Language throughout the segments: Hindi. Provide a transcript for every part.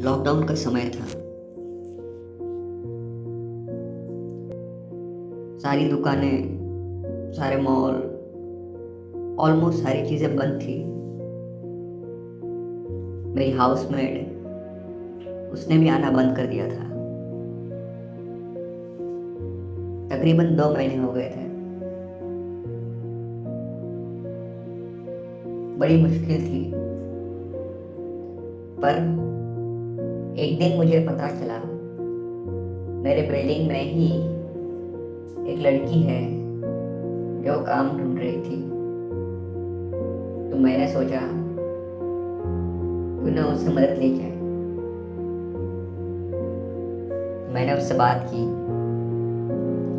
लॉकडाउन का समय था। सारी दुकानें, सारे मॉल, ऑलमोस्ट सारी चीज़ें बंद थी। मेरी हाउसमेड, उसने भी आना बंद कर दिया था। तकरीबन 2 महीने हो गए थे। बड़ी मुश्किल थी, पर एक दिन मुझे पता चला मेरे बिल्डिंग में ही एक लड़की है जो काम ढूंढ रही थी। तो मैंने सोचा क्यों ना उससे मदद ली जाए। मैंने उससे बात की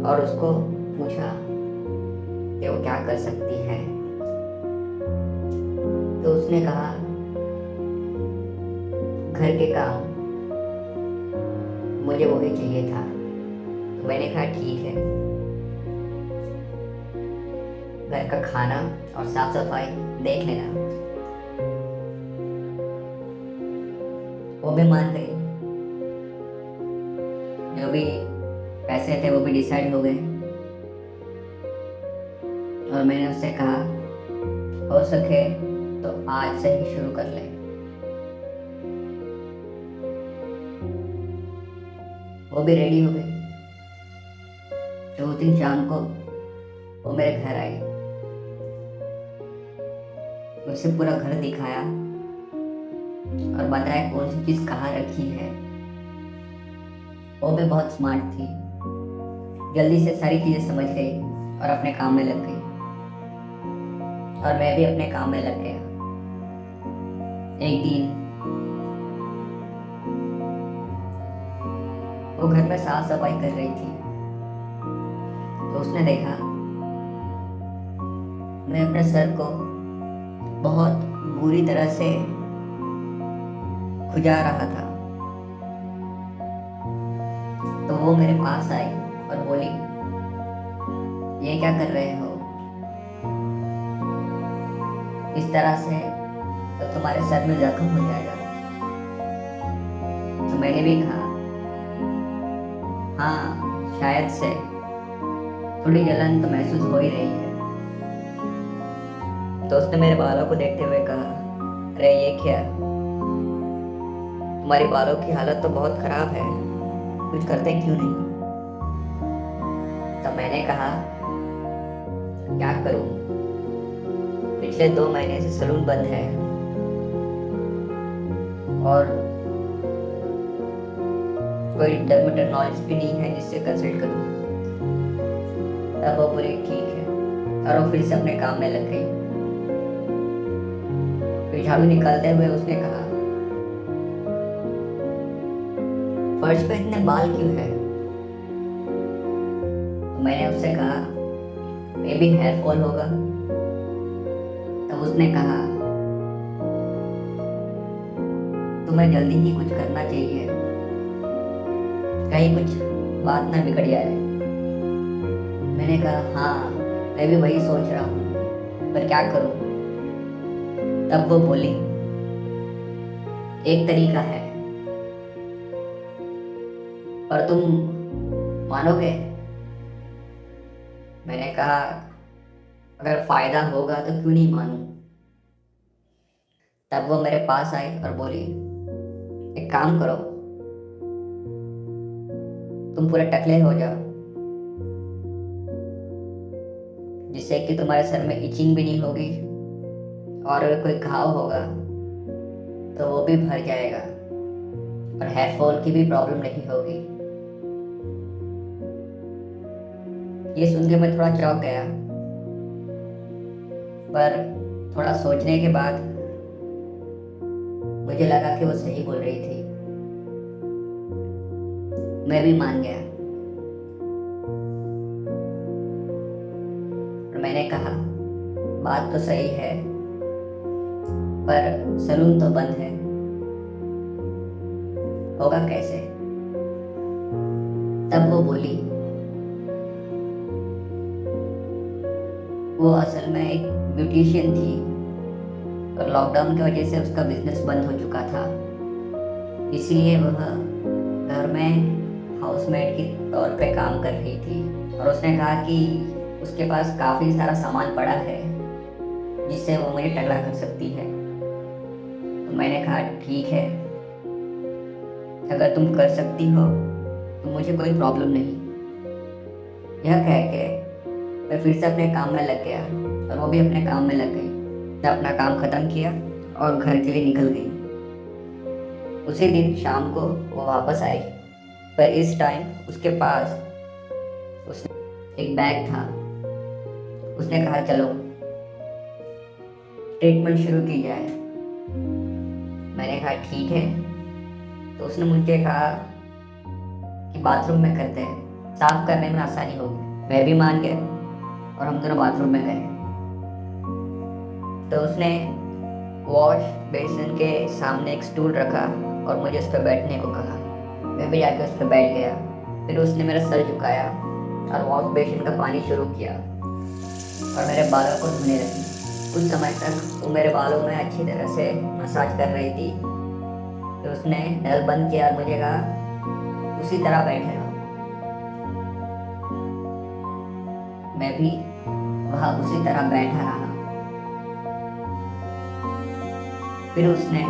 और उसको पूछा कि वो क्या कर सकती है। तो उसने कहा घर के काम, मुझे वही चाहिए था। तो मैंने कहा ठीक है, घर का खाना और साफ सफाई देख लेना। वो भी मान गई। जो भी पैसे थे वो भी डिसाइड हो गए। और मैंने उससे कहा हो सके तो आज से ही शुरू कर ले। वो भी रेडी हो गई। तो उस दिन शाम को वो मेरे घर आई। उसे पूरा घर दिखाया और बताया कौन सी चीज कहाँ रखी है। वो भी बहुत स्मार्ट थी, जल्दी से सारी चीजें समझ गई और अपने काम में लग गई। और मैं भी अपने काम में लग गया। एक दिन वो घर में साफ सफाई कर रही थी। तो उसने देखा मैं अपने सर को बहुत बुरी तरह से खुजा रहा था। तो वो मेरे पास आई और बोली ये क्या कर रहे हो, इस तरह से तो तुम्हारे सर में जख्म हो जाएगा। तो मैंने भी कहा हाँ, शायद से थोड़ी जलन तो महसूस हो ही रही है। तो उसने मेरे बालों को देखते हुए कहा अरे ये क्या, तुम्हारी बालों की हालत तो बहुत खराब है, कुछ करते क्यों नहीं। तो मैंने कहा क्या करूं, पिछले 2 महीने से सलून बंद है और कोई डर्मेटोलॉजिस्ट भी नहीं है जिससे कंसल्ट करूं। तब वो बोली ठीक है, और वो फिर से अपने काम में लग गई। फिर झाड़ू निकालते हुए उसने कहा फर्श पे इतने बाल क्यों है। तो मैंने उससे कहा मे बी हेयर फॉल होगा। तब उसने कहा तुम्हें जल्दी ही कुछ करना चाहिए, कहीं कुछ बात ना बिगड़ जाए। मैंने कहा हाँ, मैं भी वही सोच रहा हूँ, पर क्या करूँ। तब वो बोली एक तरीका है, पर तुम मानोगे। मैंने कहा अगर फायदा होगा तो क्यों नहीं मानूं। तब वो मेरे पास आई और बोली एक काम करो, तुम पूरे टकले हो जाओ, जिससे कि तुम्हारे सर में इचिंग भी नहीं होगी, और अगर कोई घाव होगा तो वो भी भर जाएगा, और हेयर फॉल की भी प्रॉब्लम नहीं होगी। ये सुन के मैं थोड़ा चौंक गया, पर थोड़ा सोचने के बाद मुझे लगा कि वो सही बोल रही थी। मैं भी मान गया और मैंने कहा बात तो सही है, पर सलून तो बंद है, होगा कैसे। तब वो बोली वो असल में एक ब्यूटिशियन थी और लॉकडाउन की वजह से उसका बिजनेस बंद हो चुका था। इसलिए वह घर में हाउसमेट के तौर पे काम कर रही थी। और उसने कहा कि उसके पास काफ़ी सारा सामान पड़ा है जिससे वो मुझे टकला कर सकती है। तो मैंने कहा ठीक है, अगर तुम कर सकती हो तो मुझे कोई प्रॉब्लम नहीं। यह कह के मैं फिर से अपने काम में लग गया और वो भी अपने काम में लग गई। मैं अपना काम ख़त्म किया और घर के लिए निकल गई। उसी दिन शाम को वो वापस आई, पर इस टाइम उसके पास उसने एक बैग था। उसने कहा चलो ट्रीटमेंट शुरू की जाए। मैंने कहा ठीक है। तो उसने मुझे कहा कि बाथरूम में करते हैं, साफ करने में आसानी होगी। मैं भी मान गया और हम दोनों बाथरूम में गए। तो उसने वॉश बेसिन के सामने एक स्टूल रखा और मुझे उस पर बैठने को कहा। मैं भी जाकर उस पर बैठ गया। फिर उसने मेरा सर झुकाया और वॉश बेसिन का पानी शुरू किया और मेरे बालों को धोने लगी। कुछ समय तक वो मेरे बालों में अच्छी तरह से मसाज कर रही थी। फिर उसने नल बंद किया और मुझे कहा उसी तरह बैठे रहो। मैं भी वहाँ उसी तरह बैठा रहा। फिर उसने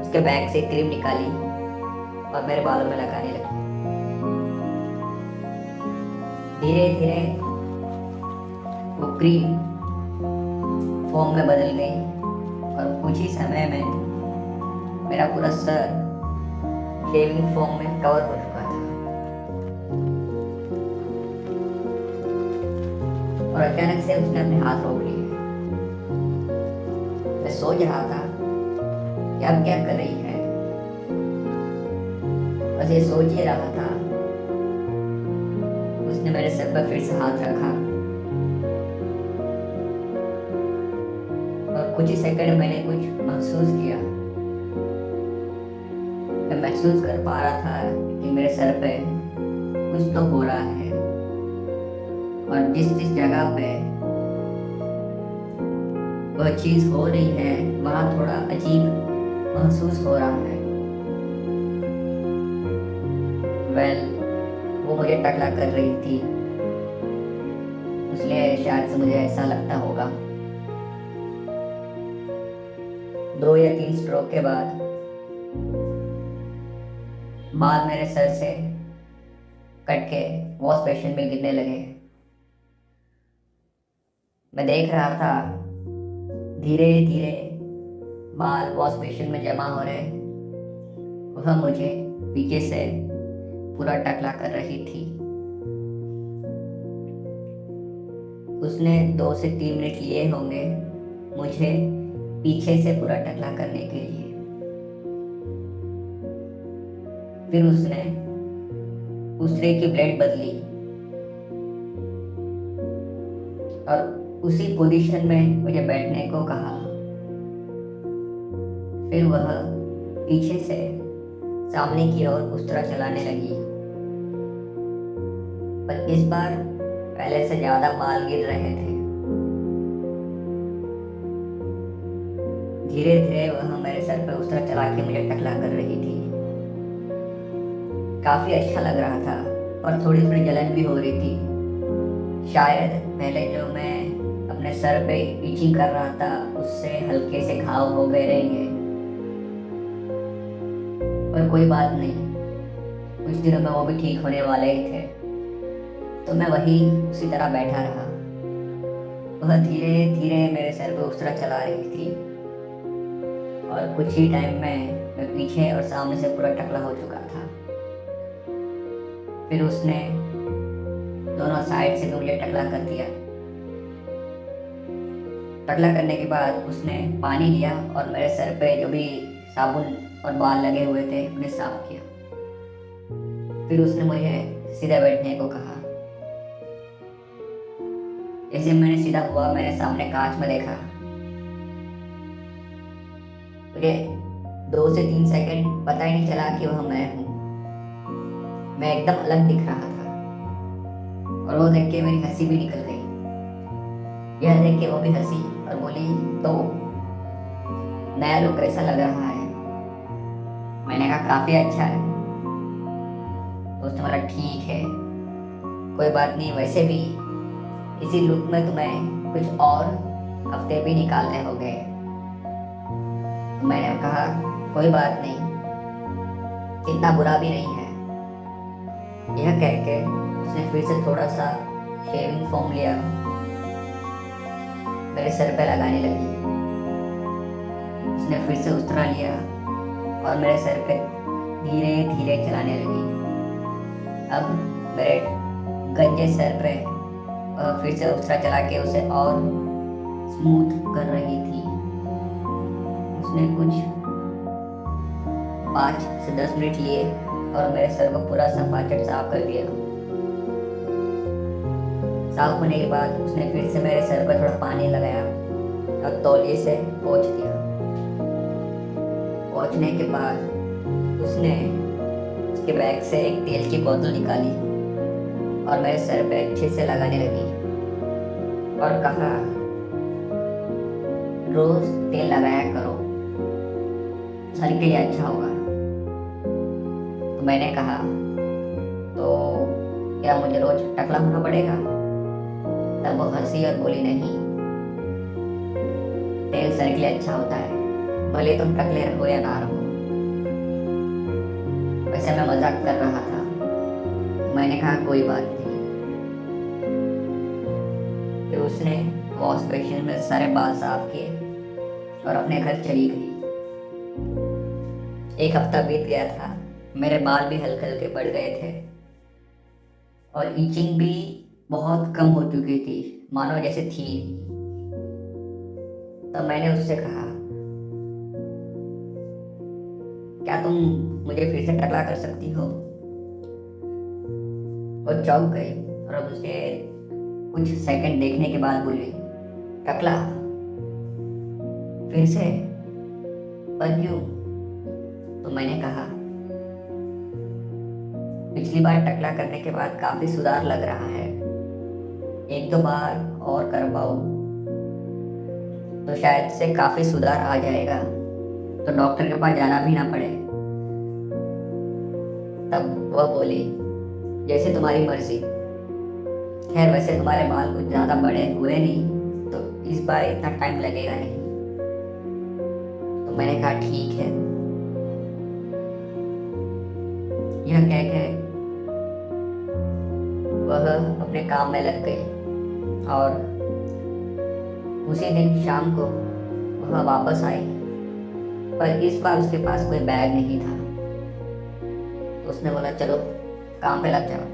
उसके बैग से क्रीम निकाली और मेरे बालों में लगाने लगी। धीरे धीरे वो क्रीम फोम में बदल गई और कुछ ही समय में मेरा पूरा सर शेविंग फोम में कवर हो चुका था। और अचानक से उसने अपने हाथ रोक लिए। मैं सोच रहा था कि अब क्या कर रही है, बस ये सोच ही रहा था। उसने मेरे सर पर फिर से हाथ रखा और कुछ ही सेकंड मैंने कुछ महसूस किया। मैं महसूस कर पा रहा था कि मेरे सर पे कुछ तो हो रहा है और जिस जिस जगह पे वह चीज हो रही है वहां थोड़ा अजीब महसूस हो रहा है। वो मुझे टकला कर रही थी, इसलिए शायद से मुझे ऐसा लगता होगा। 2 या 3 स्ट्रोक के बाद बाल मेरे सर से कट के वॉश बेसिन में गिरने लगे। मैं देख रहा था धीरे धीरे बाल वॉश बेसिन में जमा हो रहे। वह मुझे पीछे से पूरा टकला कर रही थी। उसने 2 से 3 मिनट लिए होंगे मुझे पीछे से पूरा टकला करने के लिए। फिर उसने दूसरे की ब्लेड बदली और उसी पोजीशन में मुझे बैठने को कहा। फिर वह पीछे से सामने की ओर उस तरह चलाने लगी, पर इस बार पहले से ज्यादा बाल गिर रहे थे। धीरे धीरे वह मेरे सर पर उस तरह चला के मुझे टकला कर रही थी। काफी अच्छा लग रहा था और थोड़ी थोड़ी जलन भी हो रही थी। शायद पहले जो मैं अपने सर पे इचिंग कर रहा था उससे हल्के से घाव हो गए रहेंगे, पर कोई बात नहीं, कुछ दिनों में वो भी ठीक होने वाले ही थे। तो मैं वही उसी तरह बैठा रहा। वह धीरे धीरे मेरे सर पे उस तरह चला रही थी और कुछ ही टाइम में मैं पीछे और सामने से पूरा टकला हो चुका था। फिर उसने दोनों साइड से मुझे टकला कर दिया। टकला करने के बाद उसने पानी लिया और मेरे सर पे जो भी साबुन और बाल लगे हुए थे उन्हें साफ किया। फिर उसने मुझे सीधा बैठने को कहा। जैसे मैंने सीधा हुआ, मैंने सामने कांच में देखा। मुझे 2 से 3 सेकंड पता ही नहीं चला कि वह मैं हूँ। मैं एकदम अलग दिख रहा था और वो देख के मेरी हंसी भी निकल गई। यह देख के वो भी हंसी और बोली तो नया लुक कैसा लग रहा है? मैंने कहा काफ़ी अच्छा है। तो उसने बोला ठीक है, कोई बात नहीं, वैसे भी इसी लुक में तुम्हें कुछ और हफ्ते भी निकालने होंगे। तो मैंने कहा कोई बात नहीं, इतना बुरा भी नहीं है। यह कह के उसने फिर से थोड़ा सा शेविंग फोम लिया, मेरे सर पे लगाने लगी। उसने फिर से उस्तरा लिया और मेरे सर पे धीरे धीरे चलाने लगी। अब मेरे गंजे सर पे फिर से उस्तरा चला के उसे और स्मूथ कर रही थी। उसने कुछ 5 से 10 मिनट लिए और मेरे सर को पूरा सफाचट साफ कर दिया। साफ होने के बाद उसने फिर से मेरे सर पर थोड़ा पानी लगाया और तौलिए से पोंछ दिया। पोंछने के बाद उसने उसके बैग से एक तेल की बोतल निकाली और मेरे सर पे अच्छे से लगाने लगी और कहा रोज तेल लगाया करो, सर के लिए अच्छा होगा। तो मैंने कहा तो क्या मुझे रोज टकला होना पड़ेगा? तब वो हंसी और बोली नहीं, तेल सर के लिए अच्छा होता है, भले तुम टकले रहो या ना रहो। वैसे मैं मजाक कर रहा था। मैंने कहा कोई बात नहीं। फिर उसने वॉश बेसिन में सारे बाल साफ किए और अपने घर चली गई। एक हफ्ता बीत गया था, मेरे बाल भी हल्के हल्के बढ़ गए थे और ईचिंग भी बहुत कम हो चुकी थी, मानो जैसे थी। तब मैंने उससे कहा क्या तुम मुझे फिर से टकला कर सकती हो? वो चौंक गई और अब उसे कुछ सेकंड देखने के बाद बोली टकला फिर से? पर क्यों? तो मैंने कहा पिछली बार टकला करने के बाद काफी सुधार लग रहा है, 1-2 बार और कर पाओ तो शायद से काफी सुधार आ जाएगा, तो डॉक्टर के पास जाना भी ना पड़े। तब वह बोली जैसे तुम्हारी मर्जी। खैर वैसे तुम्हारे बाल कुछ ज्यादा बड़े हुए नहीं, तो इस बार इतना टाइम लगेगा नहीं। तो मैंने कहा ठीक है। यह कह के वह अपने काम में लग गई और उसी दिन शाम को वह वापस आई, पर इस बार उसके पास कोई बैग नहीं था। तो उसने बोला चलो काम पे लग जाओ।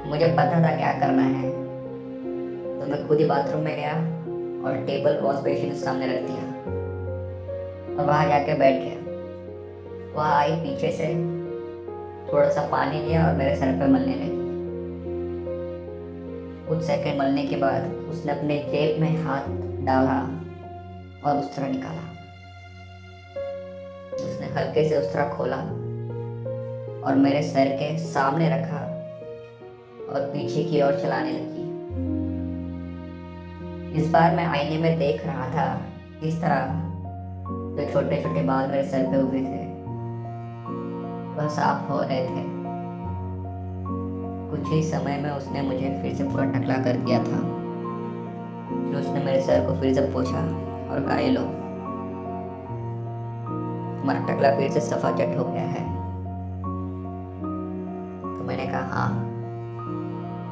मुझे पता था क्या करना है, तो मैं खुद ही बाथरूम में गया और टेबल वॉश बेसिन सामने रख दिया और वहां जाके बैठ गया। वह आई पीछे से, थोड़ा सा पानी लिया और मेरे सर पे मलने लगी। कुछ सेकंड मलने के बाद उसने अपने जेब में हाथ डाला और उस्तरा निकाला। उसने हल्के से उस्तरा खोला और मेरे सर के सामने रखा और पीछे की ओर चलाने लगी। इस बार मैं आईने में देख रहा था इस तरह जो छोटे छोटे बाल मेरे सर पे उगे थे वह साफ हो रहे थे। कुछ ही समय में उसने मुझे फिर से पूरा टकला कर दिया था। फिर उसने मेरे सर को फिर से पोंछा और कहा ये लो, तुम्हारा टकला फिर से सफाचट हो गया है। तो मैंने कहा हाँ,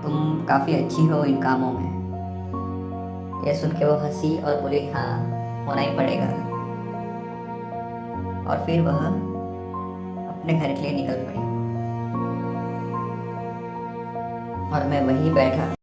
तुम काफी अच्छी हो इन कामों में। यह सुन के वो हंसी और बोली हाँ होना ही पड़ेगा। और फिर वह अपने घर के लिए निकल पड़ी और मैं वहीं बैठा